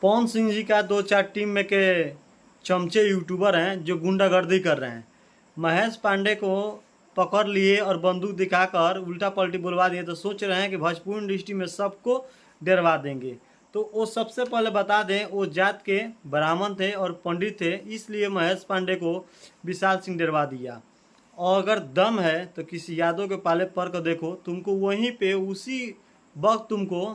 पवन सिंह जी का दो चार टीम में के चमचे यूट्यूबर हैं जो गुंडागर्दी कर रहे हैं। महेश पांडे को पकड़ लिए और बंदूक दिखाकर उल्टा पलटी बुलवा दिए, तो सोच रहे हैं कि भोजपुरी इंडस्ट्री में सबको डरवा देंगे। तो वो सबसे पहले बता दें, वो जात के ब्राह्मण थे और पंडित थे, इसलिए महेश पांडे को विशाल सिंह डरवा दिया। और अगर दम है तो किसी यादव के पाले पर को देखो, तुमको वहीं पे उसी वक्त तुमको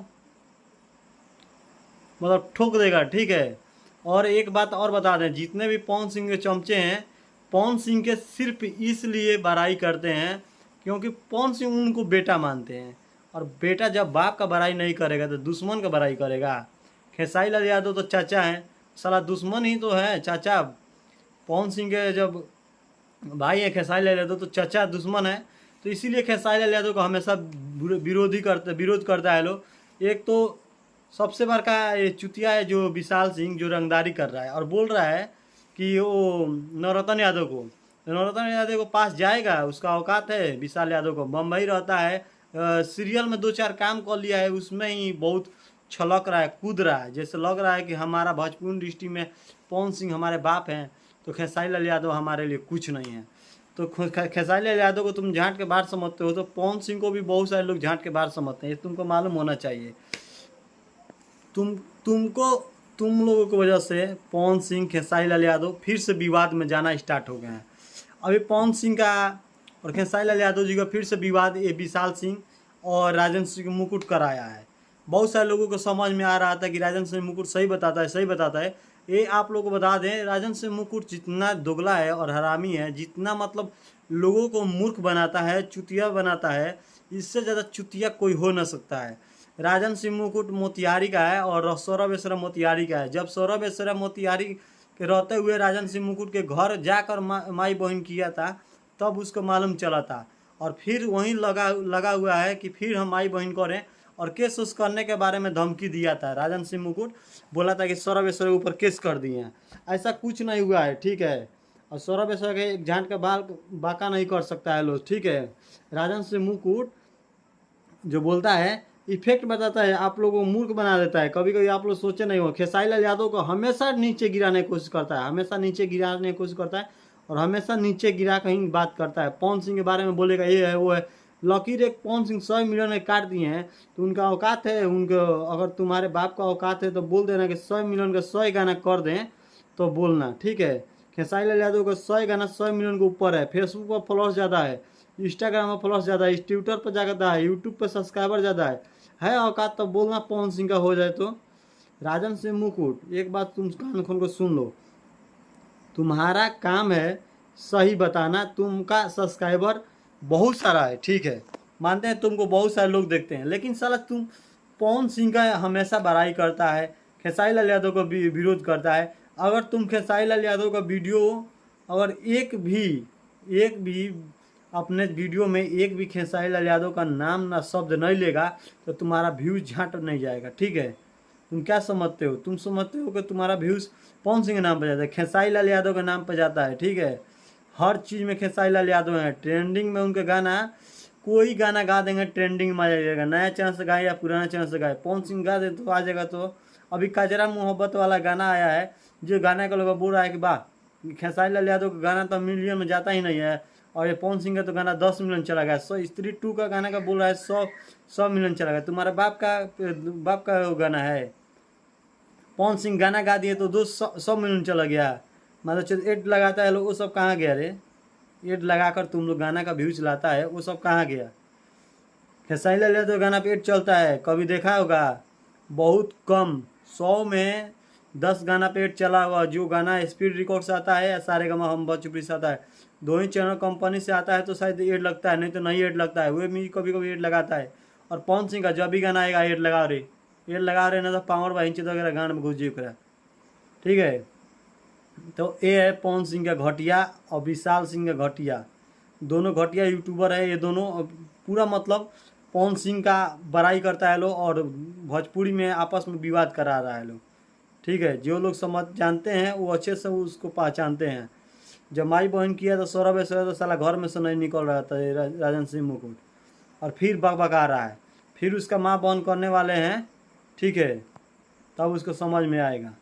मतलब ठोक देगा, ठीक है। और एक बात और बता दें, जितने भी पवन सिंह के चमचे हैं, पवन सिंह के सिर्फ इसलिए बड़ाई करते हैं क्योंकि पवन सिंह उनको बेटा मानते हैं, और बेटा जब बाप का बड़ाई नहीं करेगा तो दुश्मन का बड़ाई करेगा। खेसारी लाल यादव तो चाचा हैं, साला दुश्मन ही तो है चाचा। पवन सिंह के जब भाई है खेसारी लाल यादव, तो चाचा दुश्मन है। तो इसीलिए खेसारी लाल यादव को हमेशा विरोध करता है लोग। एक तो सबसे बड़का ये चुतिया है जो विशाल सिंह, जो रंगदारी कर रहा है और बोल रहा है कि वो नवरत्न यादव को, नवरत्न यादव को पास जाएगा, उसका औकात है। विशाल यादव को बम्बई रहता है, सीरियल में दो चार काम कर लिया है, उसमें ही बहुत छलक रहा है, कूद रहा है, जैसे लग रहा है कि हमारा भोजपुरी इंडस्ट्री में पवन सिंह हमारे बाप हैं, तो खेसारी लाल यादव हमारे लिए कुछ नहीं है। तो खेसारी लाल यादव को तुम झांट के बाहर समझते हो, तो पवन सिंह को भी बहुत सारे लोग झांट के बाहर समझते हैं, ये तुमको मालूम होना चाहिए। तुमको तुम लोगों की वजह से पवन सिंह, खेसारी लाल यादव फिर से विवाद में जाना स्टार्ट हो गए हैं। अभी पवन सिंह का और खेसारी लाल यादव जी का फिर से विवाद ये विशाल सिंह और राजेंद्र सिंह मुकुट कराया है। बहुत सारे लोगों को समझ में आ रहा था कि राजेंद्र सिंह मुकुट सही बताता है, सही बताता है। ये आप लोगों को बता दें, राजेंद्र सिंह मुकुट जितना दोगला है और हरामी है, जितना मतलब लोगों को मूर्ख बनाता है, चुतिया बनाता है, इससे ज़्यादा चुतिया कोई हो न सकता है। राजन सिंह मुकुट मोतिहारी का है और सौरभ ऐश्वर्या मोतिहारी का है। जब सौरभ ऐश्वर्या मोतिहारी के रहते हुए राजन सिंह मुकुट के घर जाकर माई बहन किया था, तब उसको मालूम चला था। और फिर वहीं लगा हुआ है कि फिर हम माई बहन करें, और केस उस करने के बारे में धमकी दिया था। राजन सिंह मुकुट बोला था कि सौरभ ऐश्वर्या के ऊपर केस कर दिए हैं, ऐसा कुछ नहीं हुआ है, ठीक है। और सौरभ ऐश्वर्या के एक झांट का बाल बाका नहीं कर सकता है लोग, ठीक है। राजन सिंह मुकुट जो बोलता है इफेक्ट बताता है, आप लोगों को मूर्ख बना देता है। कभी कभी आप लोग सोचे नहीं हो, खेसारी लाल यादव को हमेशा नीचे गिराने की कोशिश करता है, हमेशा नीचे गिराने की कोशिश करता है, और हमेशा नीचे गिरा कहीं बात करता है। पवन सिंह के बारे में बोलेगा ये है वो है। लकीर एक पवन सिंह 100 मिलियन में काट दिए हैं, तो उनका औकात है, उनको अगर तुम्हारे बाप का औकात है तो बोल देना कि 100 मिलियन का 100 गाना कर दें, तो बोलना, ठीक है। खेसारी लाल यादव का 100 गाना 100 मिलियन के ऊपर है, फेसबुक पर फॉलोअर्स ज़्यादा है, इंस्टाग्राम पर फॉलोअर्स ज़्यादा है, ट्विटर पर ज़्यादा है, यूट्यूब पर सब्सक्राइबर ज़्यादा है औकात तो बोलना पवन सिंह का हो जाए तो। राजन सिंह मुकुट, एक बात तुम कान खोल कर सुन लो, तुम्हारा काम है सही बताना। तुमका सब्सक्राइबर बहुत सारा है, ठीक है, मानते हैं तुमको बहुत सारे लोग देखते हैं, लेकिन साला तुम पवन सिंह का हमेशा बड़ाई करता है, खेसारी लाल यादव का विरोध करता है। अगर तुम खेसारी लाल यादव का वीडियो अगर एक भी अपने वीडियो में एक भी खेसारी लाल यादव का नाम ना शब्द नहीं लेगा, तो तुम्हारा व्यूज़ झांट नहीं जाएगा, ठीक है। तुम क्या समझते हो, तुम समझते हो कि तुम्हारा व्यूज़ पवन सिंह के नाम पर जाता है, खेसारी लाल यादव के नाम पर जाता है, ठीक है। हर चीज़ में खेसारी लाल यादव है, ट्रेंडिंग में उनके गाना, कोई गाना गा देंगे ट्रेंडिंग में आ जाएगा, नया चैनल से गाए या पुराना चैनल से गाए, पवन सिंह गा दे तो आ जाएगा। तो अभी कजरा मोहब्बत वाला गाना आया है, जो गाने का लोग बोल रहा है कि वाह, खेसारी लाल यादव का गाना तो मिलियन में जाता ही नहीं है, और ये पवन सिंह का तो गाना 10 मिलियन चला गया। स्त्री 2 का गाना का बोल रहा है 100 मिलियन चला गया। तुम्हारा बाप का वो गाना है, पवन सिंह गाना गा दिए तो 200 मिलियन चला गया। मतलब एड लगाता है लोग, वो सब कहाँ गया रे? एड लगाकर तुम लोग गाना का व्यूज लाता है, वो सब कहाँ गया? खेसारी लाल यादव गाना पे एड चलता है, कभी देखा होगा? बहुत कम, 100 में 10 गाना पे एड चला हुआ। जो गाना स्पीड रिकॉर्ड से आता है या सारेगामा हम बचपड़ी से आता है, दो ही चैनल कंपनी से आता है तो शायद एड लगता है, नहीं तो नहीं एड लगता है। वे भी कभी कभी एड लगाता है। और पवन सिंह का जब भी गाना आएगा एड लगा रहे ना, तो पावर बाई इंच वगैरह गाना में घुस जी करा, ठीक है। तो ये है पवन सिंह का घटिया और विशाल सिंह का घटिया, दोनों घटिया यूट्यूबर है ये दोनों। पूरा मतलब पवन सिंह का बड़ाई करता है लोग, और भोजपुरी में आपस में विवाद करा रहा है लोग, ठीक है। जो लोग समझ जानते हैं वो अच्छे से उसको पहचानते हैं। जब माई बहन किया तो सौरभ ऐश्वर्या तो साला घर में से नहीं निकल रहा था राजन सिंह मुकुट, और फिर बकबका रहा है, फिर उसका माँ बहन करने वाले हैं, ठीक है। तब उसको समझ में आएगा।